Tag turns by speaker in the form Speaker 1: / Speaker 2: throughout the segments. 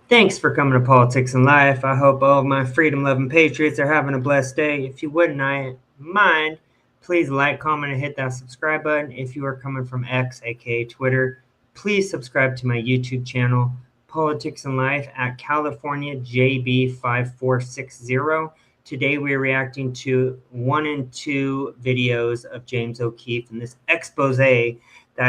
Speaker 1: Thanks for coming to Politics and Life. I hope all of my freedom-loving patriots are having a blessed day. If you wouldn't mind, please like, comment, and hit that subscribe button. If you are coming from X, aka Twitter, please subscribe to my YouTube channel, Politics and Life at California JB5460. Today we are reacting to 1 and 2 videos of James O'Keefe and this expose that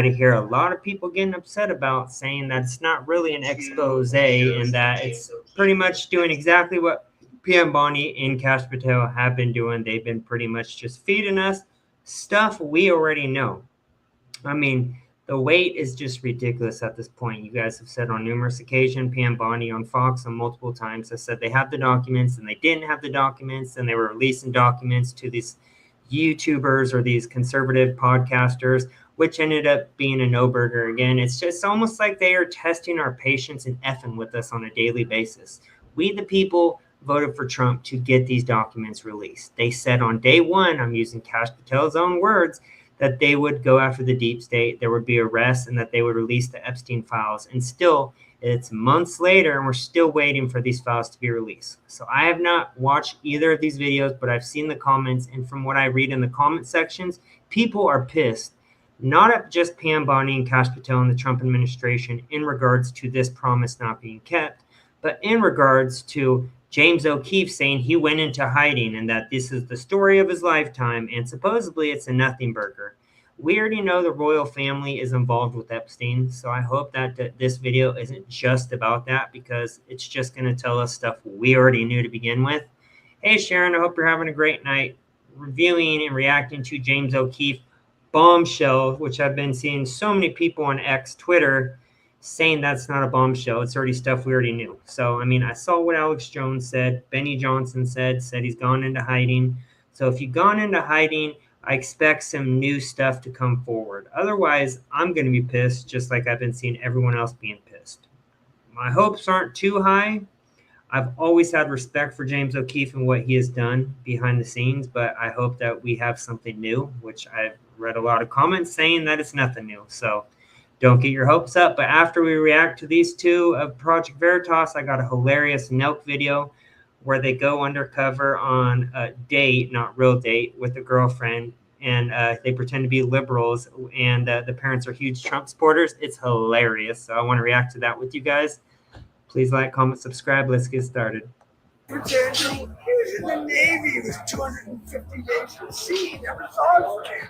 Speaker 1: I hear a lot of people getting upset about, saying that it's not really an expose and that it's pretty much doing exactly what PM Bonnie and Cash Patel have been doing. They've been pretty much just feeding us stuff we already know. I mean, the weight is just ridiculous at this point. You guys have said on numerous occasions, PM Bonnie on Fox on multiple times has said they have the documents and they didn't have the documents, and they were releasing documents to these YouTubers or these conservative podcasters, which ended up being a no-burger again. It's just almost like they are testing our patience and effing with us on a daily basis. We, the people, voted for Trump to get these documents released. They said on day one, I'm using Cash Patel's own words, that they would go after the deep state, there would be arrests, and that they would release the Epstein files. And still, it's months later, and we're still waiting for these files to be released. So I have not watched either of these videos, but I've seen the comments, and from what I read in the comment sections, people are pissed, not at just Pam Bondi and Kash Patel and the Trump administration in regards to this promise not being kept, but in regards to James O'Keefe saying he went into hiding and that this is the story of his lifetime, and supposedly it's a nothing burger. We already know the royal family is involved with Epstein, so I hope that this video isn't just about that, because it's just going to tell us stuff we already knew to begin with. Hey Sharon, I hope you're having a great night reviewing and reacting to James O'Keefe Bombshell, which I've been seeing so many people on X, Twitter, saying that's not a bombshell. It's already stuff we already knew. So, I mean, I saw what Alex Jones said, Benny Johnson said he's gone into hiding. So if you've gone into hiding, I expect some new stuff to come forward. Otherwise, I'm going to be pissed, just like I've been seeing everyone else being pissed. My hopes aren't too high. I've always had respect for James O'Keefe and what he has done behind the scenes, but I hope that we have something new, which I've read a lot of comments saying that it's nothing new. So don't get your hopes up. But after we react to these two of Project Veritas, I got a hilarious Nelk video where they go undercover on a date, not real date, with a girlfriend, and they pretend to be liberals, and the parents are huge Trump supporters. It's hilarious. So I want to react to that with you guys. Please like, comment, subscribe. Let's get started.
Speaker 2: He was in the Navy. He was 250 days at sea. Never saw him.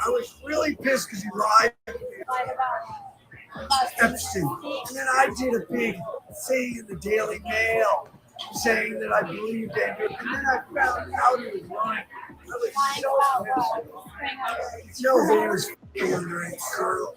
Speaker 2: I was really pissed because he lied about Epstein. And then I did a big thing in the Daily Mail saying that I believed Andrew. And then I found out he was lying. I was so pissed. No, he was underage girl.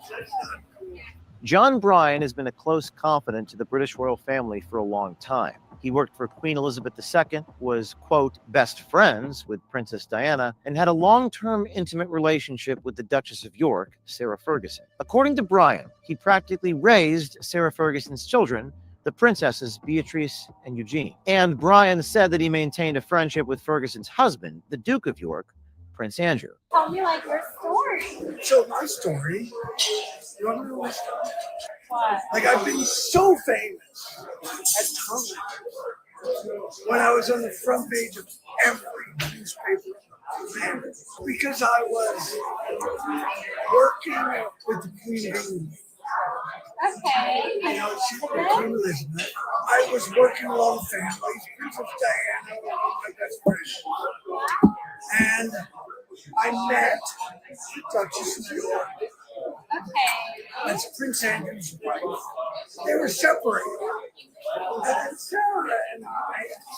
Speaker 3: John Bryan has been a close confidant to the British royal family for a long time. He worked for Queen Elizabeth II, was, quote, best friends with Princess Diana, and had a long-term intimate relationship with the Duchess of York, Sarah Ferguson. According to Bryan, he practically raised Sarah Ferguson's children, the princesses Beatrice and Eugenie. And Bryan said that he maintained a friendship with Ferguson's husband, the Duke of York, Prince Andrew.
Speaker 4: Tell me like your story.
Speaker 2: So my story, you want to know my story?
Speaker 4: What?
Speaker 2: Like, I've been so famous at times when I was on the front page of every newspaper, because I was working with the Queen of England.
Speaker 4: Okay.
Speaker 2: You know, she's Queen Elizabeth. I was working with all the families, Princess Diana, my best friend. And I met Duchess of York.
Speaker 4: Okay.
Speaker 2: That's Prince Andrew's wife. They were separated. And then Sarah and I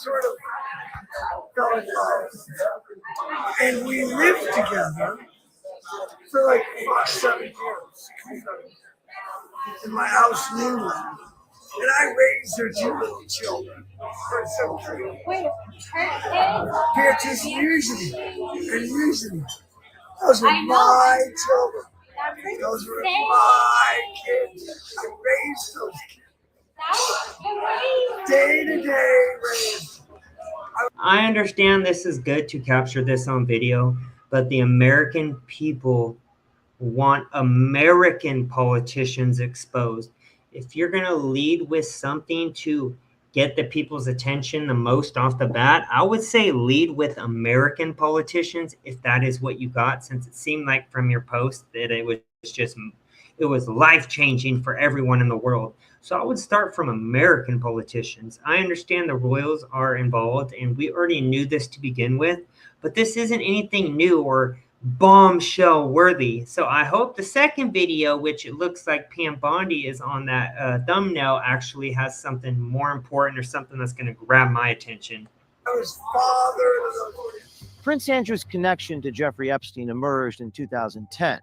Speaker 2: sort of fell in love. And we lived together for like 7 years in my house in England. And I raised their 2 little children. So
Speaker 4: Wait, her kids?
Speaker 2: Beatrice and Eugenie. Those were my children. Those were my kids. I raised those kids. Day to day raised.
Speaker 1: I understand this is good to capture this on video, but the American people want American politicians exposed. if you're going to lead with something to get the people's attention the most off the bat, I would say lead with American politicians if that is what you got, since it seemed like from your post that it was life changing for everyone in the world. So I would start from American politicians. I understand the royals are involved, and we already knew this to begin with, but this isn't anything new or bombshell worthy. So I hope the second video, which it looks like Pam Bondi is on that thumbnail, actually has something more important or something that's going to grab my attention.
Speaker 2: I was father.
Speaker 3: Prince Andrew's connection to Jeffrey Epstein emerged in 2010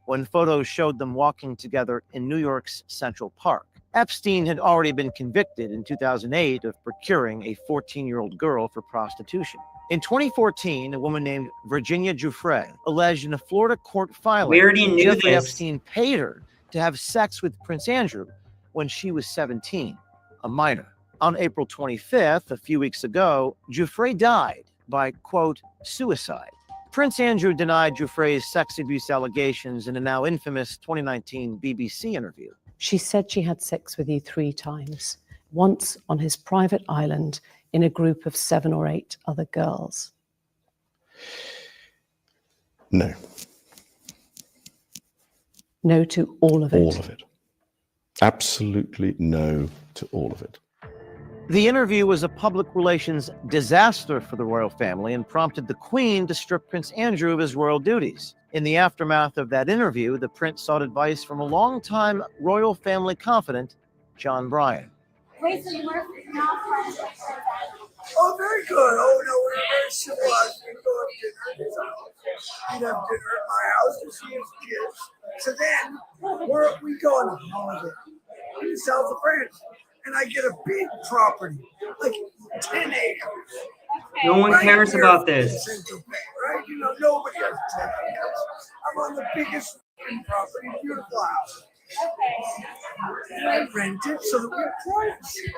Speaker 3: when photos showed them walking together in New York's Central Park. Epstein had already been convicted in 2008 of procuring a 14-year-old girl for prostitution. In 2014, a woman named Virginia Giuffre alleged in a Florida court filing
Speaker 1: We already knew
Speaker 3: Jeffrey
Speaker 1: this.
Speaker 3: Epstein paid her to have sex with Prince Andrew when she was 17, a minor. On April 25th, a few weeks ago, Giuffre died by, quote, suicide. Prince Andrew denied Giuffre's sex abuse allegations in a now infamous 2019 BBC interview.
Speaker 5: She said she had sex with you 3 times, once on his private island in a group of 7 or 8 other girls.
Speaker 6: No.
Speaker 5: No to all of it.
Speaker 6: All of it. Absolutely no to all of it.
Speaker 3: The interview was a public relations disaster for the royal family and prompted the Queen to strip Prince Andrew of his royal duties. In the aftermath of that interview, the prince sought advice from a longtime royal family confidant, John Bryan.
Speaker 4: Wait, so you were not friends with her?
Speaker 2: Oh, very good. Oh, no, we were very civilized. We'd go have dinner at his house. We'd have dinner at my house to see his kids. So then we go on a holiday in the south of France. And I get a big property, like 10 acres.
Speaker 1: No one
Speaker 2: Right
Speaker 1: cares
Speaker 2: here
Speaker 1: about
Speaker 2: in
Speaker 1: this.
Speaker 2: Central Bay, right? You know, nobody has 10 acres. I'm on the biggest property, beautiful house. And I rent it so that we have privacy,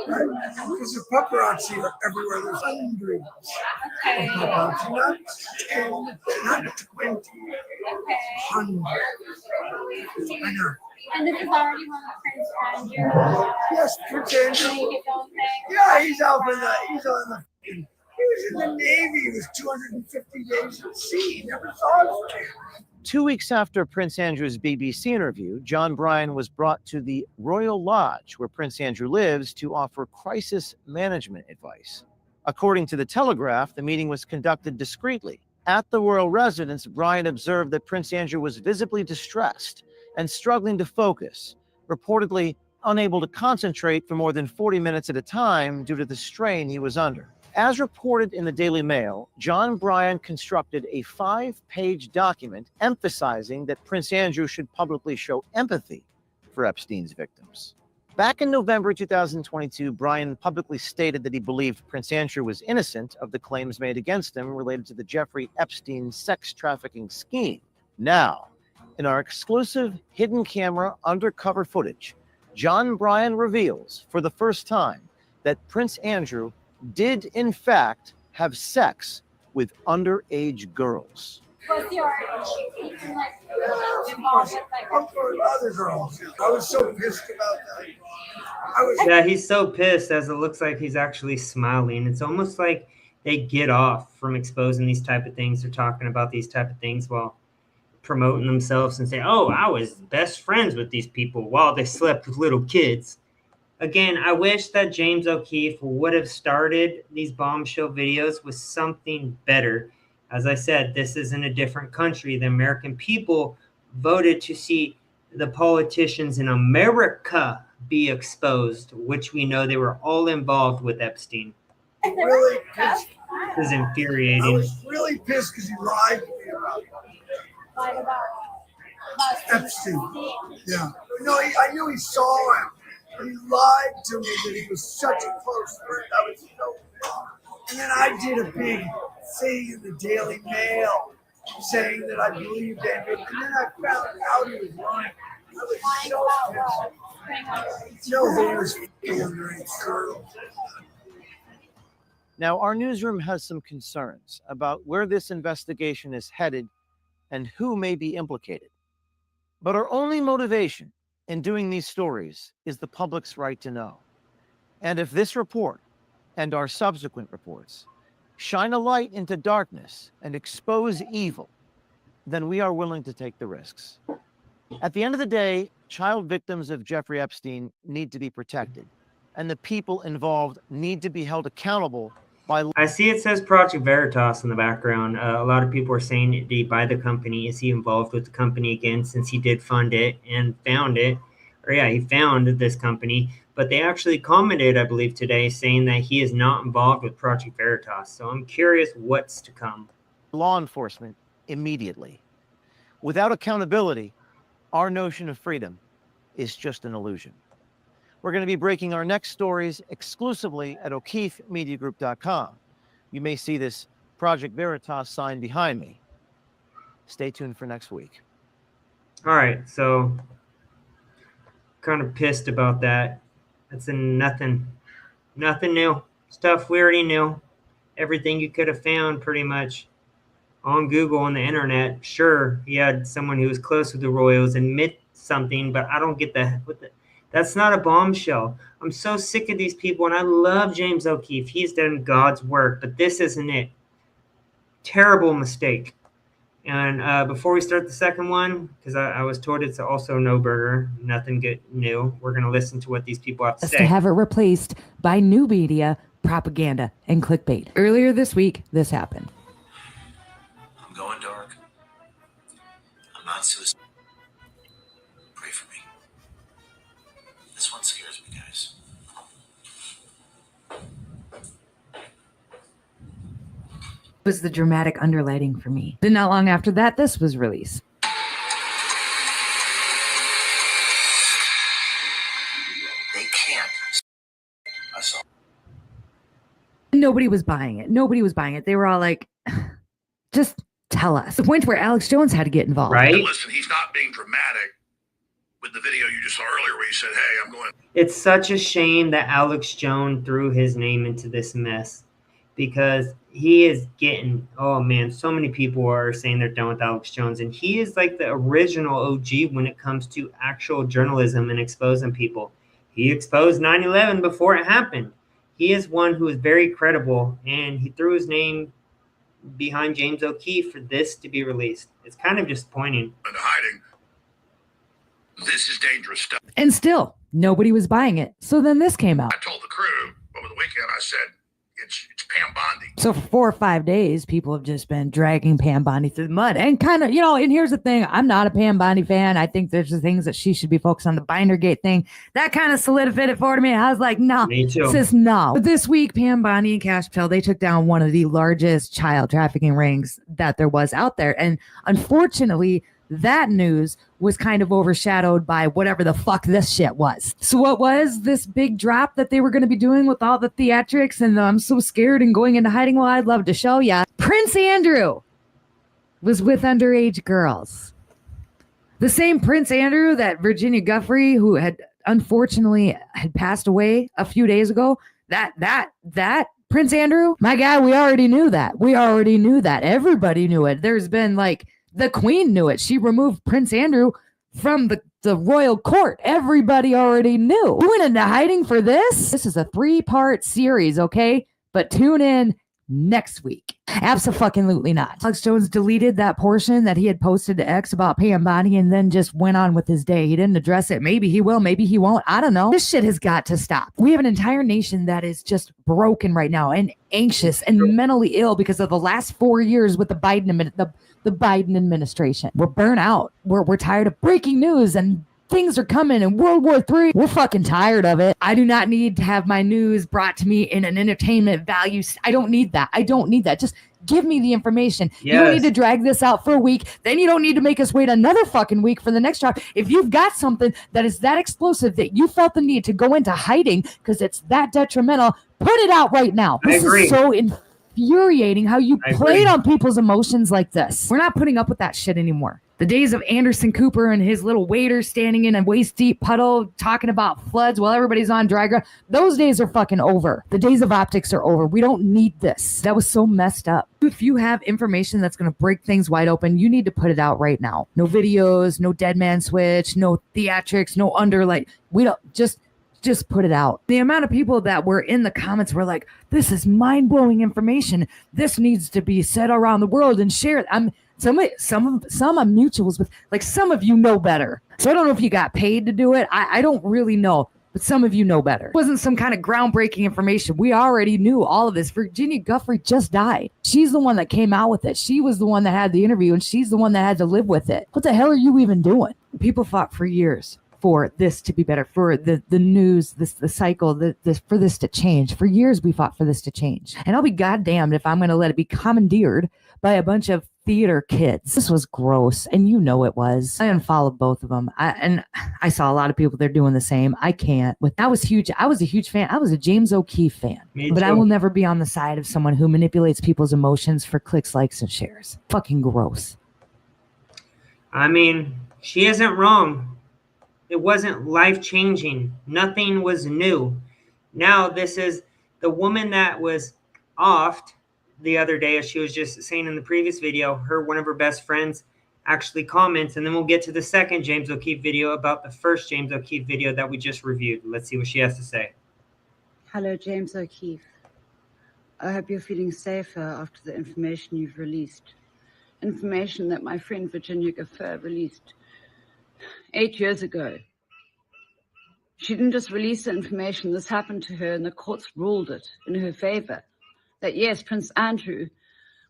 Speaker 2: right? Because the paparazzi are everywhere. There's hundreds of paparazzi, not 10, not 20, hundreds. I know.
Speaker 4: And this is already one of Prince Andrew.
Speaker 2: Yes, Prince Andrew.
Speaker 4: Doing his own thing.
Speaker 2: Yeah, he's on the. He was in the Navy. He was 250 days at sea. He never saw his family.
Speaker 3: 2 weeks after Prince Andrew's BBC interview, John Bryan was brought to the Royal Lodge where Prince Andrew lives to offer crisis management advice. According to the Telegraph, the meeting was conducted discreetly. At the royal residence, Bryan observed that Prince Andrew was visibly distressed and struggling to focus, reportedly unable to concentrate for more than 40 minutes at a time due to the strain he was under. As reported in the Daily Mail, John Bryan constructed a 5-page document emphasizing that Prince Andrew should publicly show empathy for Epstein's victims. Back in November 2022, Bryan publicly stated that he believed Prince Andrew was innocent of the claims made against him related to the Jeffrey Epstein sex trafficking scheme. Now, in our exclusive hidden camera undercover footage, John Bryan reveals for the first time that Prince Andrew did in fact have sex with underage girls.
Speaker 4: Was your even like involved with like
Speaker 2: Other girls. I was so pissed about that.
Speaker 1: Yeah, he's so pissed as it looks like he's actually smiling. It's almost like they get off from exposing these type of things or talking about these type of things while promoting themselves and say, oh, I was best friends with these people while they slept with little kids. Again, I wish that James O'Keefe would have started these bombshell videos with something better. As I said, this is in a different country. The American people voted to see the politicians in America be exposed, which we know they were all involved with Epstein.
Speaker 2: Really pissed.
Speaker 1: This is
Speaker 2: I
Speaker 1: infuriating.
Speaker 2: was really pissed because he lied to me about Epstein. Yeah. No, I knew he saw him. But he lied to me that he was such a close friend. I was so pissed. And then I did a big thing in the Daily Mail saying that I believed Andrew. And then I found out he was lying. I was so pissed. No, that he was f***ing underage girls.
Speaker 3: Now, our newsroom has some concerns about where this investigation is headed and who may be implicated. But our only motivation in doing these stories is the public's right to know. And if this report and our subsequent reports shine a light into darkness and expose evil, then we are willing to take the risks. At the end of the day, child victims of Jeffrey Epstein need to be protected, and the people involved need to be held accountable by...
Speaker 1: I see it says Project Veritas in the background. A lot of people are saying, did he buy the company? Is he involved with the company again, since he did fund it and found it? Or yeah, he found this company. But they actually commented, I believe, today saying that he is not involved with Project Veritas. So I'm curious what's to come.
Speaker 3: Law enforcement immediately. Without accountability, our notion of freedom is just an illusion. We're going to be breaking our next stories exclusively at O'KeefeMediaGroup.com. You may see this Project Veritas sign behind me. Stay tuned for next week.
Speaker 1: All right, so kind of pissed about that. That's nothing new. Stuff we already knew. Everything you could have found pretty much on Google, on the internet. Sure, he had someone who was close with the royals admit something, but I don't get that. That's not a bombshell. I'm so sick of these people, and I love James O'Keefe. He's done God's work, but this isn't it. Terrible mistake. And before we start the second one, because I was told it's also no burger, nothing good new, we're going to listen to what these people have to say.
Speaker 7: To have it replaced by new media, propaganda, and clickbait. Earlier this week, this happened.
Speaker 8: I'm going dark. I'm not suicidal. Pray for me. This one scares me, guys.
Speaker 7: Was the dramatic underlighting for me. Then not long after that, this was released.
Speaker 8: They can't. I saw.
Speaker 7: Nobody was buying it. Nobody was buying it. They were all like, just tell us. The point where Alex Jones had to get involved.
Speaker 1: Right?
Speaker 9: Listen, he's not being dramatic with the video you just saw earlier where he said, hey, I'm going.
Speaker 1: It's such a shame that Alex Jones threw his name into this mess, because he is getting, oh man, so many people are saying they're done with Alex Jones, and he is like the original OG when it comes to actual journalism and exposing people. He exposed 9/11 before it happened. He is one who is very credible, and he threw his name behind James O'Keefe for this to be released. It's kind of disappointing.
Speaker 9: Into hiding. This is dangerous stuff.
Speaker 7: And still, nobody was buying it. So then this came out.
Speaker 9: I told the crew over the weekend, I said, it's Pam Bondi.
Speaker 7: So for 4 or 5 days, people have just been dragging Pam Bondi through the mud. And kind of, and here's the thing. I'm not a Pam Bondi fan. I think there's the things that she should be focused on. The Bindergate thing. That kind of solidified it for me. I was like, no.
Speaker 1: Me too.
Speaker 7: Sis, no. But this week, Pam Bondi and Cash Patel, they took down one of the largest child trafficking rings that there was out there. And unfortunately, that news was kind of overshadowed by whatever the fuck this shit was. So what was this big drop that they were going to be doing with all the theatrics and I'm so scared and going into hiding? Well, I'd love to show ya. Prince Andrew was with underage girls. The same Prince Andrew that Virginia Giuffre, who had unfortunately had passed away a few days ago, that Prince Andrew, my guy, we already knew that. Everybody knew it. There's been like, the Queen knew it. She removed Prince Andrew from the royal court. Everybody already knew. We went into hiding for this. This is a 3-part series, okay? But tune in next week. Abso-fucking-lutely not. Alex Jones deleted that portion that he had posted to X about Pam Bondi and then just went on with his day. He didn't address it. Maybe he will, maybe he won't. I don't know. This shit has got to stop. We have an entire nation that is just broken right now and anxious and mentally ill because of the last 4 years with the Biden administration. We're burnt out. We're tired of breaking news and things are coming in World War III. We're fucking tired of it. I do not need to have my news brought to me in an entertainment value. I don't need that. Just give me the information.
Speaker 1: Yes.
Speaker 7: You don't need to drag this out for a week. Then you don't need to make us wait another fucking week for the next drop. If you've got something that is that explosive that you felt the need to go into hiding because it's that detrimental, put it out right now. This is so infuriating how you played on people's emotions like this. We're not putting up with that shit anymore. The days of Anderson Cooper and his little waiter standing in a waist-deep puddle talking about floods while everybody's on dry ground, those days are fucking over. The days of optics are over. We don't need this. That was so messed up. If you have information that's going to break things wide open, you need to put it out right now. No videos, no dead man switch, no theatrics, no underlight. We don't, just put it out. The amount of people that were in the comments were like, this is mind-blowing information. This needs to be said around the world and shared. Some I'm mutuals with, like, some of you know better. So I don't know if you got paid to do it. I don't really know, but some of you know better. It wasn't some kind of groundbreaking information. We already knew all of this. Virginia Guffey just died. She's the one that came out with it. She was the one that had the interview, and she's the one that had to live with it. What the hell are you even doing? People fought for years for this to be better, for the news, the cycle, for this to change. For years, we fought for this to change. And I'll be goddamned if I'm going to let it be commandeered by a bunch of theater kids. This was gross, and you know it was. I unfollowed both of them. I saw a lot of people, they're doing the same. I can't. That was huge. I was a huge fan. I was a James O'Keefe fan. But I will never be on the side of someone who manipulates people's emotions for clicks, likes, and shares. Fucking gross.
Speaker 1: I mean, she isn't wrong. It wasn't life-changing. Nothing was new. Now, this is the woman that was offed the other day, as she was just saying in the previous video, one of her best friends actually comments, and then we'll get to the second James O'Keefe video about the first James O'Keefe video that we just reviewed. Let's see what she has to say.
Speaker 10: Hello, James O'Keefe. I hope you're feeling safer after the information you've released. Information that my friend Virginia Guffey released 8 years ago. She didn't just release the information. This happened to her, and the courts ruled it in her favor. That yes, Prince Andrew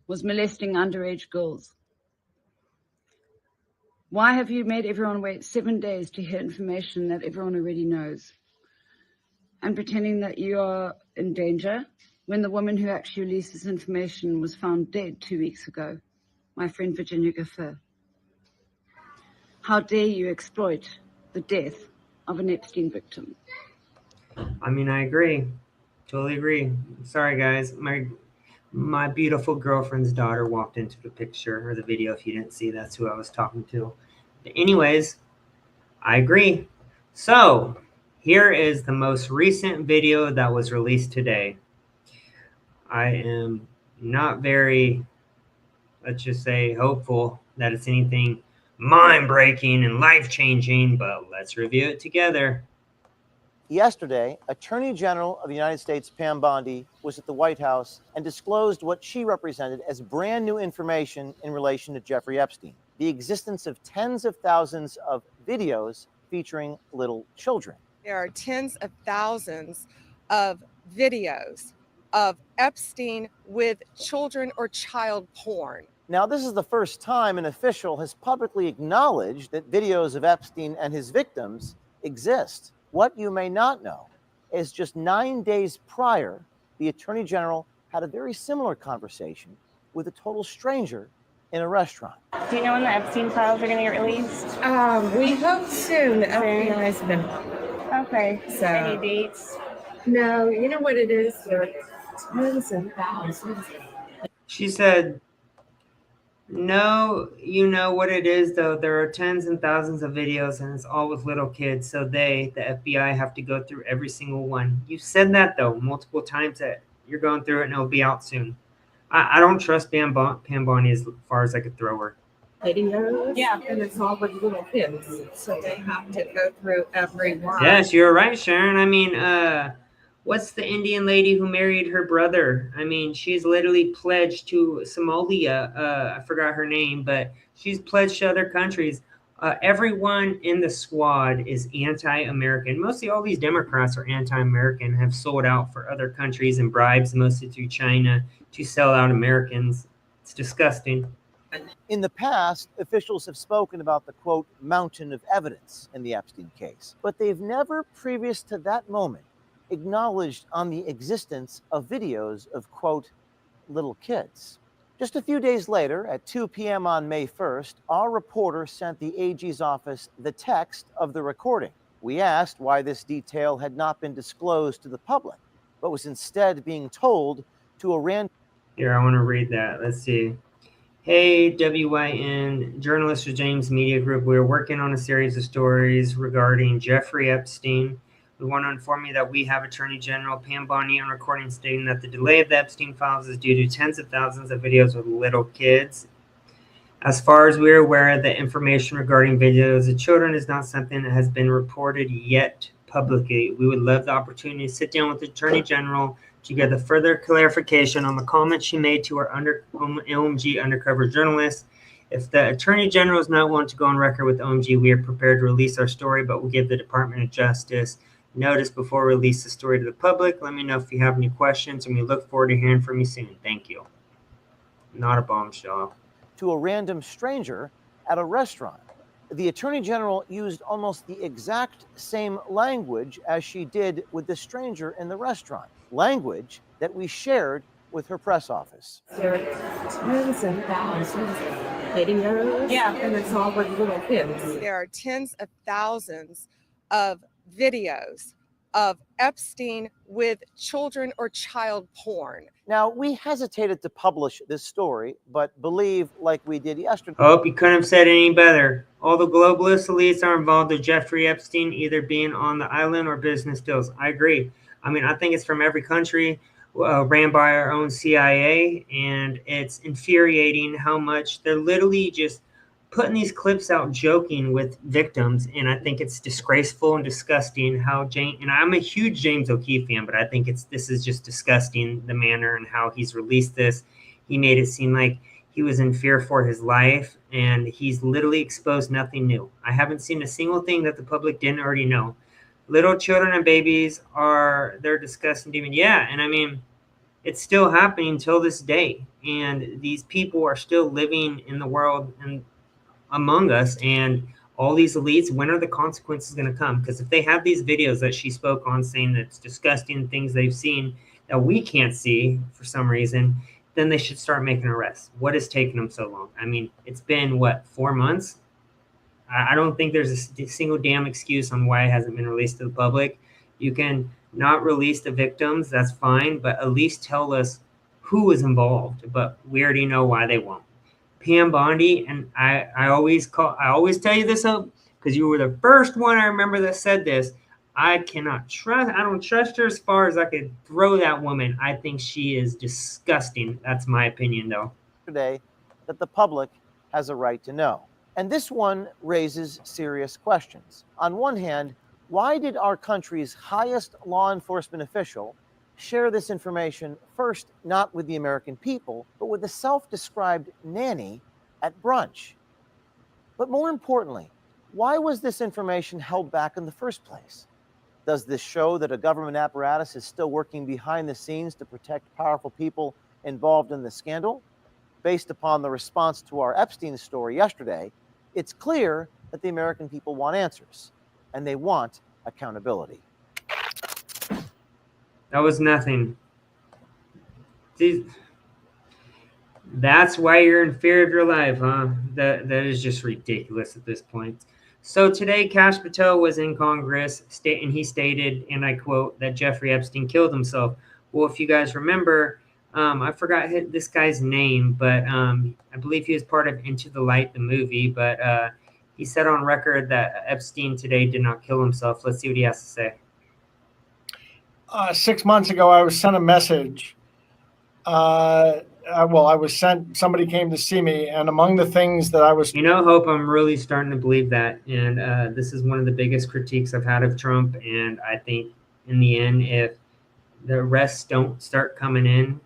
Speaker 10: was molesting underage girls. Why have you made everyone wait 7 days to hear information that everyone already knows? And pretending that you are in danger when the woman who actually released this information was found dead 2 weeks ago, my friend Virginia Guffey. How dare you exploit the death of an Epstein victim?
Speaker 1: I mean, I agree. Totally agree. Sorry, guys. My beautiful girlfriend's daughter walked into the picture or the video. If you didn't see, that's who I was talking to. But anyways, I agree. So here is the most recent video that was released today. I am not very, let's just say, hopeful that it's anything mind-breaking and life-changing, but let's review it together.
Speaker 3: Yesterday, Attorney General of the United States Pam Bondi was at the White House and disclosed what she represented as brand new information in relation to Jeffrey Epstein, the existence of tens of thousands of videos featuring little children.
Speaker 11: There are tens of thousands of videos of Epstein with children or child porn.
Speaker 3: Now, this is the first time an official has publicly acknowledged that videos of Epstein and his victims exist. What you may not know is just 9 days prior, the Attorney General had a very similar conversation with a total stranger in a restaurant.
Speaker 12: Do you know when the Epstein files are going to get released?
Speaker 13: We hope soon. FBI's been.
Speaker 12: Okay.
Speaker 13: So,
Speaker 12: any dates?
Speaker 13: No, you know what it is? There are tens of thousands.
Speaker 1: She said, no, you know what it is, though. There are tens and thousands of videos, and it's all with little kids. So the FBI, have to go through every single one. You said that, though, multiple times, that you're going through it and it'll be out soon. I don't trust Pam Bondi as far as I could throw her.
Speaker 13: Videos?
Speaker 12: Yeah.
Speaker 13: And it's all with little kids. So they have to go through every one.
Speaker 1: Yes, you're right, Sharon. I mean, what's the Indian lady who married her brother? I mean, she's literally pledged to Somalia. I forgot her name, but she's pledged to other countries. Everyone in the squad is anti-American. Mostly all these Democrats are anti-American, have sold out for other countries and bribes, mostly through China, to sell out Americans. It's disgusting.
Speaker 3: In the past, officials have spoken about the, quote, mountain of evidence in the Epstein case, but they've never, previous to that moment, acknowledged on the existence of videos of, quote, little kids. Just a few days later, at 2 p.m. on May 1st, our reporter sent the AG's office the text of the recording. We asked why this detail had not been disclosed to the public, but was instead being told to a random...
Speaker 1: Here, I want to read that. Let's see. Hey, WYN, journalist for James Media Group. We're working on a series of stories regarding Jeffrey Epstein. We want to inform you that we have Attorney General Pam Bondi on recording stating that the delay of the Epstein files is due to tens of thousands of videos with little kids. As far as we're aware, the information regarding videos of children is not something that has been reported yet publicly. We would love the opportunity to sit down with the Attorney General to get the further clarification on the comments she made to our OMG undercover journalist. If the Attorney General is not willing to go on record with OMG, we are prepared to release our story, but we'll give the Department of Justice notice before we release the story to the public. Let me know if you have any questions, and we look forward to hearing from you soon. Thank you. Not a bombshell.
Speaker 3: To a random stranger at a restaurant. The Attorney General used almost the exact same language as she did with the stranger in the restaurant, language that we shared with her press office.
Speaker 13: There are tens and thousands of videos, and it's all with little kids.
Speaker 11: There are tens of thousands of videos of Epstein with children or child porn.
Speaker 3: Now, we hesitated to publish this story, but believe, like we did yesterday.
Speaker 1: Hope you couldn't have said it any better. All the globalist elites are involved with Jeffrey Epstein, either being on the island or business deals. I agree. I mean, I think it's from every country, ran by our own CIA, and it's infuriating how much they're literally just putting these clips out joking with victims, and I think it's disgraceful and disgusting how and I'm a huge James O'Keefe fan, but I think this is just disgusting, the manner and how he's released this. He made it seem like he was in fear for his life, and he's literally exposed nothing new. I haven't seen a single thing that the public didn't already know. Little children and babies they're disgusting demon. Yeah, and I mean, it's still happening till this day, and these people are still living in the world and among us, and all these elites, when are the consequences going to come? Because if they have these videos that she spoke on saying that it's disgusting things they've seen that we can't see for some reason, then they should start making arrests. What is taking them so long? I mean, it's been, 4 months? I don't think there's a single damn excuse on why it hasn't been released to the public. You can not release the victims, that's fine, but at least tell us who was involved. But we already know why they won't. Pam Bondi, and I always tell you this up because you were the first one I remember that said this. I don't trust her as far as I could throw that woman. I think she is disgusting. That's my opinion, though.
Speaker 3: Today, that the public has a right to know. And this one raises serious questions. On one hand, why did our country's highest law enforcement official share this information first, not with the American people, but with a self-described nanny at brunch? But more importantly, why was this information held back in the first place? Does this show that a government apparatus is still working behind the scenes to protect powerful people involved in the scandal? Based upon the response to our Epstein story yesterday, it's clear that the American people want answers, and they want accountability.
Speaker 1: That was nothing. That's why you're in fear of your life, huh? That is just ridiculous at this point. So today, Kash Patel was in Congress, and he stated, and I quote, that Jeffrey Epstein killed himself. Well, if you guys remember, I forgot this guy's name, but I believe he was part of Into the Light, the movie, but he said on record that Epstein today did not kill himself. Let's see what he has to say.
Speaker 2: 6 months ago, I was sent a message. Somebody came to see me, and among the things that I was...
Speaker 1: Hope, I'm really starting to believe that. And this is one of the biggest critiques I've had of Trump. And I think in the end, if the arrests don't start coming in,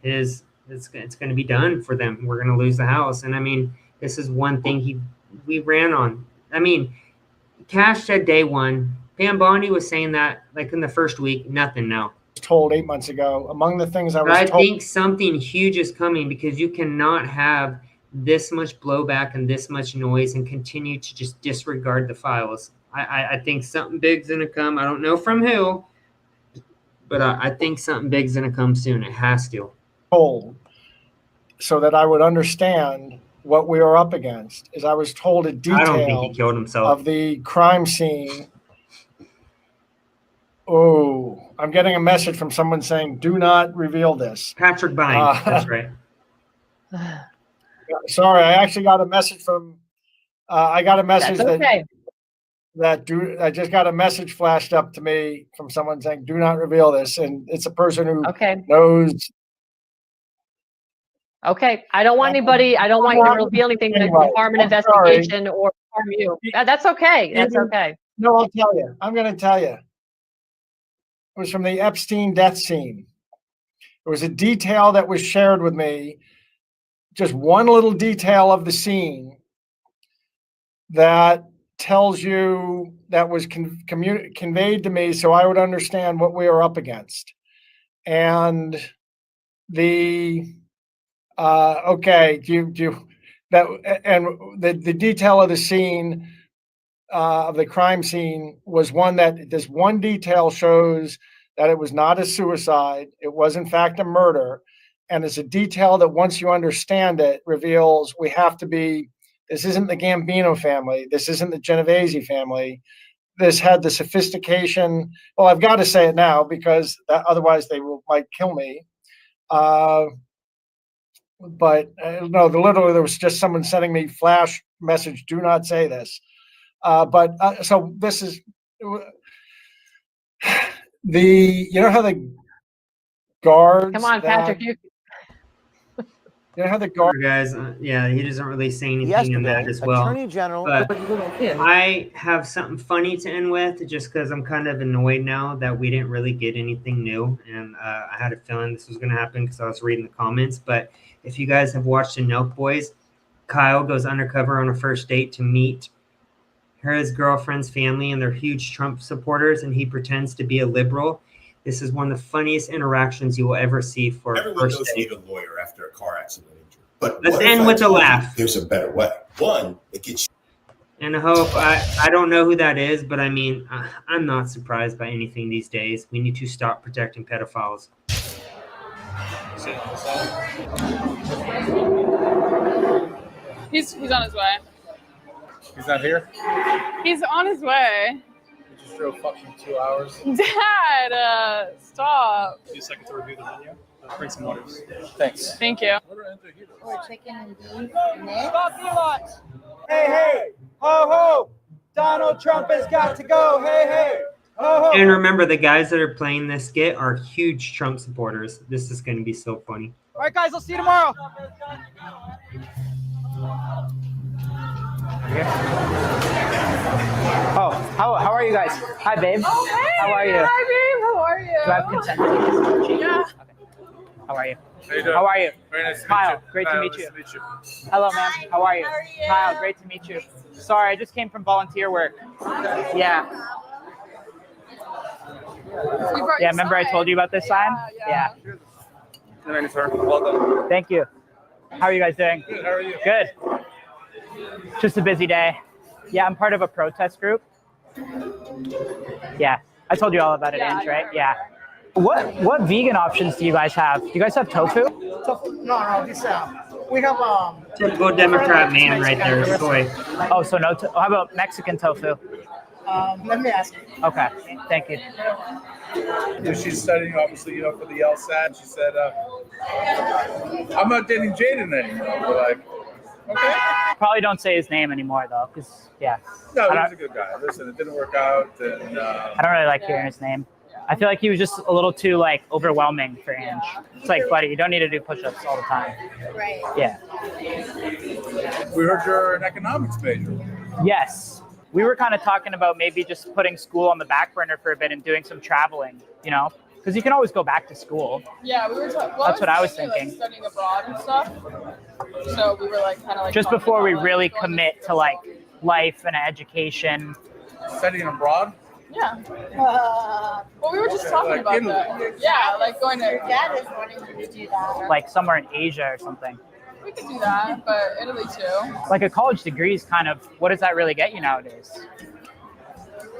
Speaker 1: it's going to be done for them. We're going to lose the House. And I mean, this is one thing we ran on. I mean, Kash said day one. Pam Bondi was saying that like in the first week, nothing now.
Speaker 2: Told 8 months ago, among the things I
Speaker 1: think something huge is coming, because you cannot have this much blowback and this much noise and continue to just disregard the files. I think something big's going to come. I don't know from who, but I think something big's going to come soon. It has to.
Speaker 2: Told so that I would understand what we are up against. As I was told in detail,
Speaker 1: I don't think he killed himself.
Speaker 2: Of the crime scene. Oh, I'm getting a message from someone saying, do not reveal this.
Speaker 1: Patrick Bynes, that's right.
Speaker 14: Sorry, I actually got a message from. I got a message
Speaker 5: That's okay.
Speaker 14: I just got a message flashed up to me from someone saying, "Do not reveal this," and it's a person who knows.
Speaker 15: Okay, I don't want anybody. I don't want you to reveal anything that
Speaker 14: Anyway,
Speaker 15: could harm an
Speaker 14: I'm sorry.
Speaker 15: investigation or harm you. That's okay. That's okay.
Speaker 14: No, I'll tell you. I'm going to tell you. It was from the Epstein death scene. It was a detail that was shared with me, just one little detail of the scene that tells you that was conveyed to me so I would understand what we were up against. And the the detail of the scene of the crime scene was one that this one detail shows that it was not a suicide. It was in fact a murder. And it's a detail that once you understand it reveals this isn't the Gambino family. This isn't the Genovese family. This had the sophistication. Well, I've got to say it now because otherwise they might kill me. But no, literally there was just someone sending me flash message, do not say this. So this is you know how the guards.
Speaker 15: Come on, Patrick.
Speaker 14: You know how the guard
Speaker 1: guys, yeah, he doesn't really say anything in
Speaker 3: Yesterday,
Speaker 1: that as well.
Speaker 3: Attorney General.
Speaker 1: But I have something funny to end with, just because I'm kind of annoyed now that we didn't really get anything new, and I had a feeling this was going to happen because I was reading the comments. But if you guys have watched the Nelk Boys, Kyle goes undercover on a first date to meet his girlfriend's family, and they're huge Trump supporters, and he pretends to be a liberal. This is one of the funniest interactions you will ever see for a first date.
Speaker 8: Need a lawyer after a car accident injury. But
Speaker 1: let's end with a laugh.
Speaker 8: There's a better way. One, it gets.
Speaker 1: And I hope I don't know who that is, but I mean, I'm not surprised by anything these days. We need to stop protecting pedophiles.
Speaker 16: He's on his way.
Speaker 17: He's not here?
Speaker 16: He's on his way.
Speaker 17: He just drove fucking 2 hours.
Speaker 16: Dad, stop.
Speaker 17: Give me a second to review the menu. Let's bring some waters. Thanks.
Speaker 16: Thank you.
Speaker 4: Or chicken and beef.
Speaker 16: Stop the lot.
Speaker 18: Hey, hey, ho, ho. Donald Trump has got to go. Hey, hey, ho, ho.
Speaker 1: And remember, the guys that are playing this skit are huge Trump supporters. This is going to be so funny.
Speaker 18: All right, guys, I'll see you tomorrow.
Speaker 19: Oh, how are you guys? Hi, babe.
Speaker 16: Oh, hey.
Speaker 19: How are you?
Speaker 16: Hi, babe. How are you?
Speaker 19: Do I have consent to take this?
Speaker 16: Yeah.
Speaker 19: Okay. How are you?
Speaker 17: How you doing?
Speaker 19: How are you?
Speaker 17: Very nice to
Speaker 19: Kyle,
Speaker 17: meet you.
Speaker 19: great
Speaker 17: Kyle,
Speaker 19: to meet
Speaker 17: nice
Speaker 19: you.
Speaker 17: to meet you.
Speaker 19: Hello, ma'am. How are you?
Speaker 16: How are you?
Speaker 19: Kyle, great to meet you. Sorry, I just came from volunteer work. Yeah. Yeah, remember I told you about this sign? Yeah.
Speaker 17: Good, sir. Well done.
Speaker 19: Thank you. How are you guys doing?
Speaker 17: Good. How are you?
Speaker 19: Good. Just a busy day. Yeah, I'm part of a protest group. Yeah, I told you all about it, Ange, right? Yeah. What vegan options do you guys have? Do you guys have tofu?
Speaker 18: No, this we have
Speaker 1: Typical Democrat man right there, soy.
Speaker 19: Oh, so no. How about Mexican tofu?
Speaker 18: let me ask.
Speaker 19: Okay, thank you.
Speaker 17: She's studying, obviously, for the LSAT. She said, "I'm not dating Jaden anymore." We're like, okay.
Speaker 19: Probably don't say his name anymore though, because yeah.
Speaker 17: No, he's a good guy. Listen, it didn't work out, and
Speaker 19: I don't really like hearing his name. I feel like he was just a little too overwhelming for Ange. It's like, buddy, you don't need to do push-ups all the time.
Speaker 4: Right.
Speaker 19: Yeah.
Speaker 17: We heard you're an economics major.
Speaker 19: Yes. We were kind of talking about maybe just putting school on the back burner for a bit and doing some traveling, because you can always go back to school.
Speaker 16: Yeah, we were talking.
Speaker 19: That's what I was thinking.
Speaker 16: Studying abroad and stuff. So we were kind of
Speaker 19: just before we really commit to life and education.
Speaker 17: Studying abroad?
Speaker 16: Yeah. Well, we were just talking about that. Yeah, going to.
Speaker 4: Your dad is wanting you to do that.
Speaker 19: Like somewhere in Asia or something.
Speaker 16: We could do that, but Italy too.
Speaker 19: Like a college degree is kind of, what does that really get you nowadays?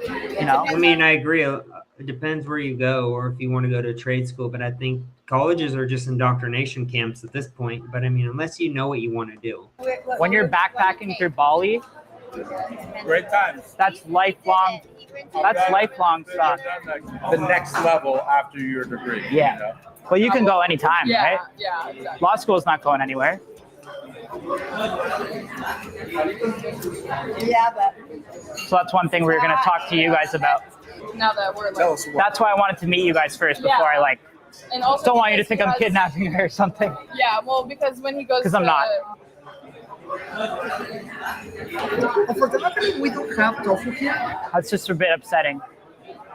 Speaker 1: I mean, I agree. It depends where you go, or if you want to go to trade school. But I think colleges are just indoctrination camps at this point. But I mean, unless you know what you want to do.
Speaker 19: When you're backpacking through Bali,
Speaker 17: great times.
Speaker 19: That's lifelong. That's lifelong stuff.
Speaker 17: The next level after your degree.
Speaker 19: Yeah. Well, you can go anytime,
Speaker 16: yeah,
Speaker 19: right?
Speaker 16: Yeah, exactly.
Speaker 19: Law school's not going anywhere.
Speaker 16: Yeah, but
Speaker 19: So that's one thing we were going to talk to you guys about.
Speaker 16: now that we're like,
Speaker 19: That's why I wanted to meet you guys first before I like.
Speaker 16: and also
Speaker 19: Don't want you to
Speaker 16: because
Speaker 19: think
Speaker 16: he
Speaker 19: I'm
Speaker 16: has-
Speaker 19: kidnapping her or something.
Speaker 16: Yeah, well, because when he goes,
Speaker 19: Because I'm not.
Speaker 2: Unfortunately, we don't have tofu here.
Speaker 19: That's just a bit upsetting.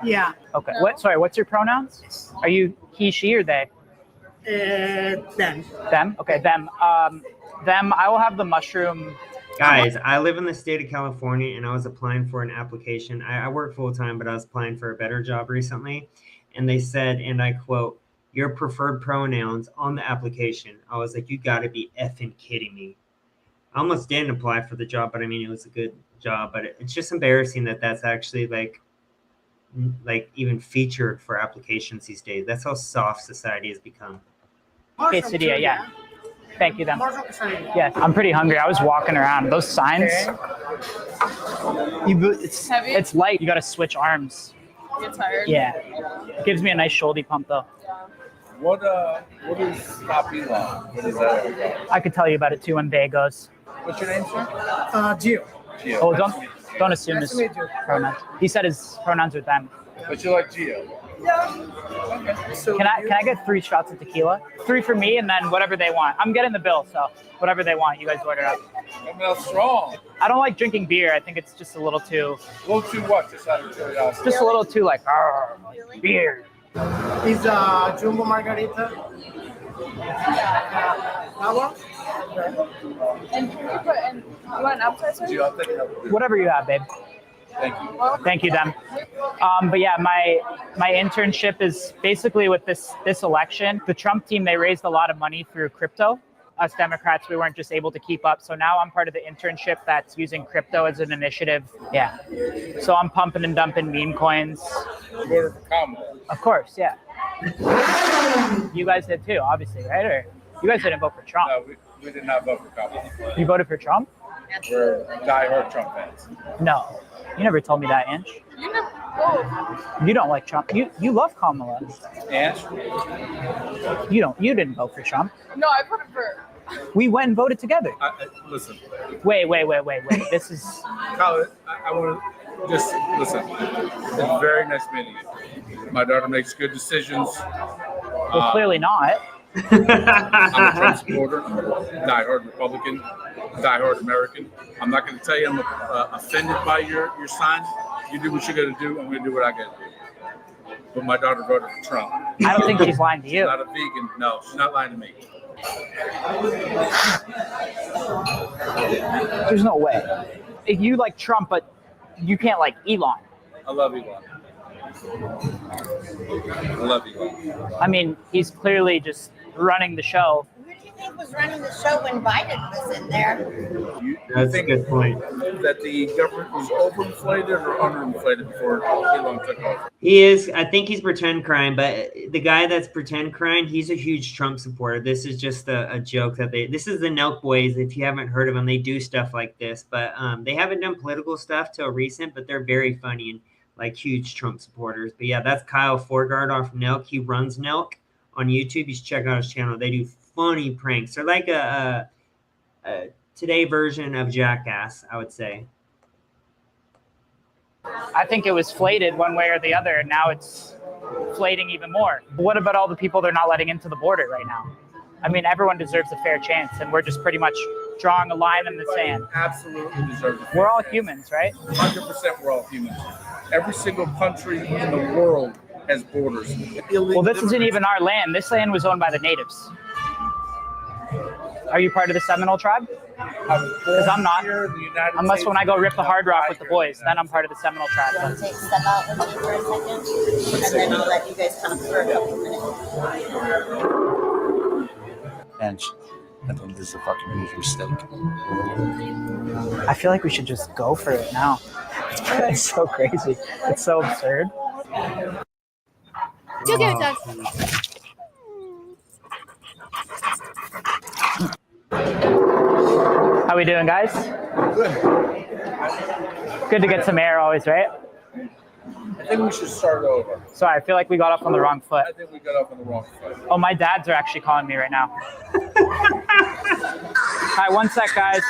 Speaker 2: Yeah.
Speaker 19: Okay. What? Sorry. What's your pronouns? Are you he, she, or they?
Speaker 2: Them.
Speaker 19: Them. Okay. Them. Them. I will have the mushroom.
Speaker 1: Guys, I live in the state of California and I was applying for an application. I work full time, but I was applying for a better job recently. And they said, and I quote, "Your preferred pronouns on the application." I was like, you got to be effing kidding me. I almost didn't apply for the job, but I mean, it was a good job. But it's just embarrassing that that's actually like even featured for applications these days. That's how soft society has become.
Speaker 19: Quesadilla, yeah. Thank you, them. Yeah, I'm pretty hungry. I was walking around. Those signs. It's light. You got to switch arms.
Speaker 16: Get tired.
Speaker 19: Yeah. It gives me a nice shoulder pump though.
Speaker 17: What is Stop Elon? What is that?
Speaker 19: I could tell you about it too when Bay goes.
Speaker 17: What's your name, sir?
Speaker 2: Gio.
Speaker 17: Gio.
Speaker 19: Oh, don't assume
Speaker 2: Nice
Speaker 19: his
Speaker 2: to meet you.
Speaker 19: pronouns. He said his pronouns are them.
Speaker 17: But you like Gio?
Speaker 2: Yeah.
Speaker 17: Okay.
Speaker 2: So
Speaker 19: Can I get 3 shots of tequila? 3 for me and then whatever they want. I'm getting the bill, so whatever they want, you guys order up.
Speaker 17: I mean, that's strong.
Speaker 19: I don't like drinking beer. I think it's just a little too.
Speaker 17: A little too what? Just out of curiosity.
Speaker 19: Just a little too like beer.
Speaker 2: is jumbo margarita. That one?
Speaker 16: And can you put in, you want an appetizer?
Speaker 19: Whatever you have, babe.
Speaker 17: Thank you.
Speaker 19: Thank you, them. But yeah, my internship is basically with this election. The Trump team, they raised a lot of money through crypto. Us Democrats, we weren't just able to keep up. So now I'm part of the internship that's using crypto as an initiative. Yeah. So I'm pumping and dumping meme coins.
Speaker 17: You voted for Kamala.
Speaker 19: Of course, yeah. You guys did too, obviously, right? Or you guys didn't vote for Trump?
Speaker 17: No, we did not vote for Kamala.
Speaker 19: You voted for Trump?
Speaker 17: We're diehard Trump fans.
Speaker 19: No. You never told me that, Ange.
Speaker 16: You never. Oh.
Speaker 19: You don't like Trump. You love Kamala.
Speaker 17: Ange?
Speaker 19: You didn't vote for Trump.
Speaker 16: No, I voted for.
Speaker 19: We went and voted together.
Speaker 17: Listen.
Speaker 19: Wait. This is.
Speaker 17: Colin, I want to just listen. It's very nice meeting you. My daughter makes good decisions.
Speaker 19: Well, clearly not.
Speaker 17: I'm a Trump supporter, diehard Republican, diehard American. I'm not going to tell you I'm offended by your sign. You do what you got to do. I'm going to do what I got to do. But my daughter voted for Trump.
Speaker 19: I don't think she's lying to you.
Speaker 17: She's not a vegan. No, she's not lying to me.
Speaker 19: There's no way. If you like Trump, but you can't like Elon.
Speaker 17: I love Elon. I love Elon.
Speaker 19: I mean, he's clearly just running the show.
Speaker 20: Who do you think was running the show when Biden was in there?
Speaker 1: That's a good point.
Speaker 17: That the government was overinflated or underinflated before Elon took over?
Speaker 1: He is. I think he's pretend crying, but the guy that's pretend crying, he's a huge Trump supporter. This is just a joke that this is the Nelk boys. If you haven't heard of them, they do stuff like this, but they haven't done political stuff till recent, but they're very funny and like huge Trump supporters. But yeah, that's Kyle Forgard off Nelk. He runs Nelk on YouTube. You should check out his channel. They do funny pranks. They're like a today version of Jackass, I would say.
Speaker 19: I think it was flated one way or the other, and now it's flating even more. What about all the people they're not letting into the border right now? I mean, everyone deserves a fair chance, and we're just pretty much drawing a line in the sand.
Speaker 17: Absolutely deserves it.
Speaker 19: We're all humans, right?
Speaker 17: 100% we're all humans. Every single country in the world has borders.
Speaker 19: Well, this isn't even our land. This land was owned by the natives. Are you part of the Seminole tribe? Because I'm not. Unless when I go rip the Hard Rock with the boys, then I'm part of the Seminole tribe.
Speaker 20: You want to step out with me for a second? And then I'll let you guys talk for a couple minutes.
Speaker 21: And I think this is a fucking huge mistake.
Speaker 19: I feel like we should just go for it now. It's so crazy. It's so absurd. How we doing, guys? Good to get some air always, right?
Speaker 17: think we should start over.
Speaker 19: Sorry, I feel like we got off on the wrong foot.
Speaker 17: I think we got off on the wrong foot.
Speaker 19: Oh, my dads are actually calling me right now. Hi, one sec, guys.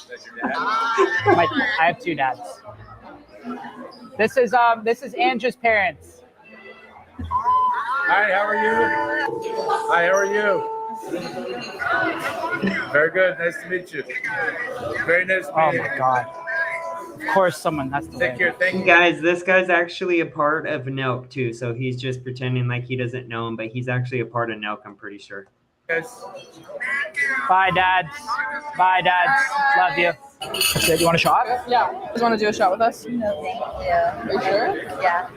Speaker 17: That's your dad?
Speaker 19: I have two dads. This is Angela's parents.
Speaker 17: Hi, how are you? Hi, how are you? Very good. Nice to meet you. Very nice to meet you.
Speaker 19: Oh my God. Of course, someone has to.
Speaker 17: Take care. Thank you.
Speaker 1: Guys, this guy's actually a part of Nelk too, so he's just pretending like he doesn't know him, but he's actually a part of Nelk, I'm pretty sure.
Speaker 17: Guys.
Speaker 19: Bye, dads. Bye, dads. Love you. Do you want a shot?
Speaker 16: Yeah. You guys want to do a shot with us?
Speaker 20: No, thank you.
Speaker 16: Are you sure?
Speaker 20: Yeah.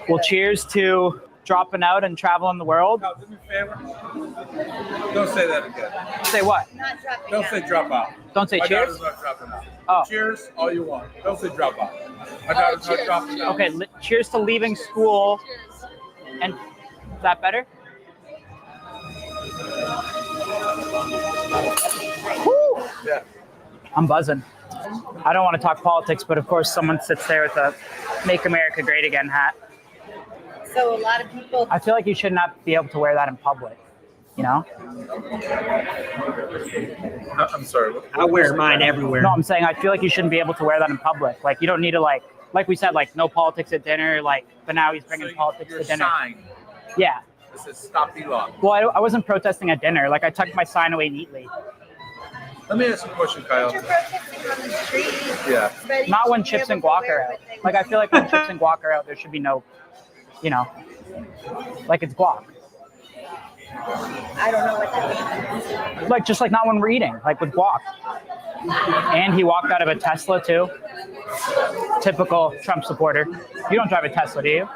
Speaker 19: Well, cheers to dropping out and traveling the world.
Speaker 17: Do me a favor. Don't say that again.
Speaker 19: Say what?
Speaker 17: Don't say drop out.
Speaker 19: Don't say
Speaker 17: My
Speaker 19: cheers?
Speaker 17: daughter's not dropping out.
Speaker 19: Oh.
Speaker 17: Cheers, all you want. Don't say drop out. My daughter's not dropping out.
Speaker 19: Okay, cheers to leaving school. And is that better? Woo!
Speaker 17: Yeah.
Speaker 19: I'm buzzing. I don't want to talk politics, but of course someone sits there with a Make America Great Again hat.
Speaker 20: So a lot of people.
Speaker 19: I feel like you should not be able to wear that in public, you know?
Speaker 17: I'm sorry.
Speaker 1: I wear mine everywhere.
Speaker 19: No, I'm saying I feel like you shouldn't be able to wear that in public. Like, you don't need to, like we said, like, no politics at dinner, like, but now he's bringing politics to dinner.
Speaker 17: Sign.
Speaker 19: Yeah.
Speaker 17: It says stop Elon.
Speaker 19: Well, I wasn't protesting at dinner. Like, I tucked my sign away neatly.
Speaker 17: Let me ask you a question, Kyle.
Speaker 20: You're protesting on the street.
Speaker 17: Yeah.
Speaker 20: But
Speaker 19: Not
Speaker 20: you
Speaker 19: when
Speaker 20: should be
Speaker 19: chips and
Speaker 20: able to
Speaker 19: guac
Speaker 20: wear
Speaker 19: are out.
Speaker 20: what they
Speaker 19: Like, I feel like when chips and guac are out, there should be no, you know, like it's guac.
Speaker 20: I don't know what that means.
Speaker 19: Like, just like not when we're eating, like with guac. And he walked out of a Tesla too. Typical Trump supporter. You don't drive a Tesla, do you?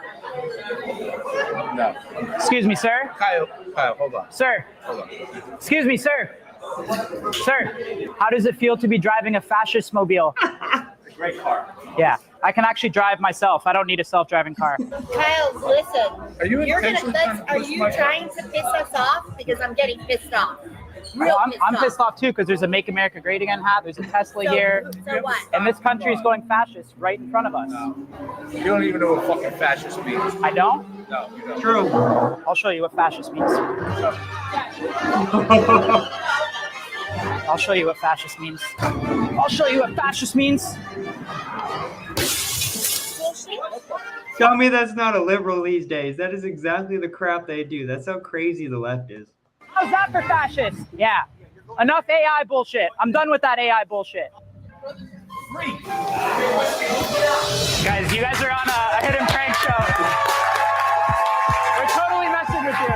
Speaker 17: No.
Speaker 19: Excuse me, sir.
Speaker 17: Kyle, hold on.
Speaker 19: Sir.
Speaker 17: Hold on.
Speaker 19: Excuse me, sir. Sir, how does it feel to be driving a fascist mobile?
Speaker 17: It's a great car.
Speaker 19: Yeah, I can actually drive myself. I don't need a self-driving car.
Speaker 20: Kyle, listen.
Speaker 17: Are you
Speaker 20: You're gonna.
Speaker 17: intentionally
Speaker 20: Are you trying to piss us off? Because I'm getting pissed off.
Speaker 19: Well, I'm pissed off too because there's a Make America Great Again hat. There's a Tesla here.
Speaker 20: So what?
Speaker 19: And this country is going fascist right in front of us.
Speaker 17: No. You don't even know what fucking fascist means.
Speaker 19: I don't?
Speaker 17: No, you don't.
Speaker 1: True.
Speaker 19: I'll show you what fascist means. I'll show you what fascist means. I'll show you what fascist means.
Speaker 1: Tell me that's not a liberal these days. That is exactly the crap they do. That's how crazy the left is.
Speaker 19: How's that for fascist? Yeah. Enough AI bullshit. I'm done with that AI bullshit. Guys, you guys are on a hidden prank show. We're totally messing with you.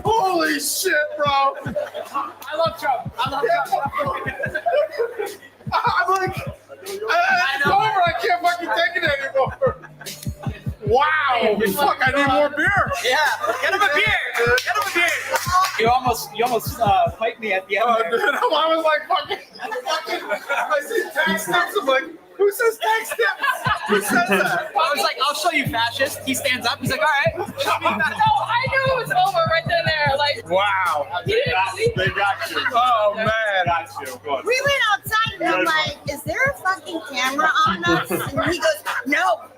Speaker 17: Holy shit, bro!
Speaker 18: I love Trump. I love Trump.
Speaker 17: I'm like, it's over. I can't fucking take it anymore. Wow! Fuck! I need more beer.
Speaker 18: Yeah, get him a beer. Get him a beer. You almost piped me at the end.
Speaker 17: Dude, I was like, fucking. I see tax tips. I'm like, who says tax tips? Who says that?
Speaker 18: I was like, I'll show you, fascist. He stands up. He's like, all right. No, I knew it was over right then and there. Like,
Speaker 17: Wow! They got you. Oh man! Got you. Go on.
Speaker 20: We went outside and I'm like, is there a fucking camera on us? And he goes, no.
Speaker 18: all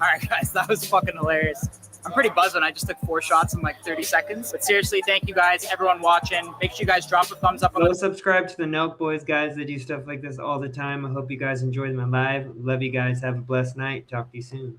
Speaker 18: right, guys, that was fucking hilarious. I'm pretty buzzing. I just took 4 shots in like 30 seconds. But seriously, thank you guys, everyone watching. Make sure you guys drop a thumbs up on
Speaker 1: Go
Speaker 18: the
Speaker 1: subscribe to the Nelk Boys, guys. They do stuff like this all the time. I hope you guys enjoyed my live. Love you guys. Have a blessed night. Talk to you soon.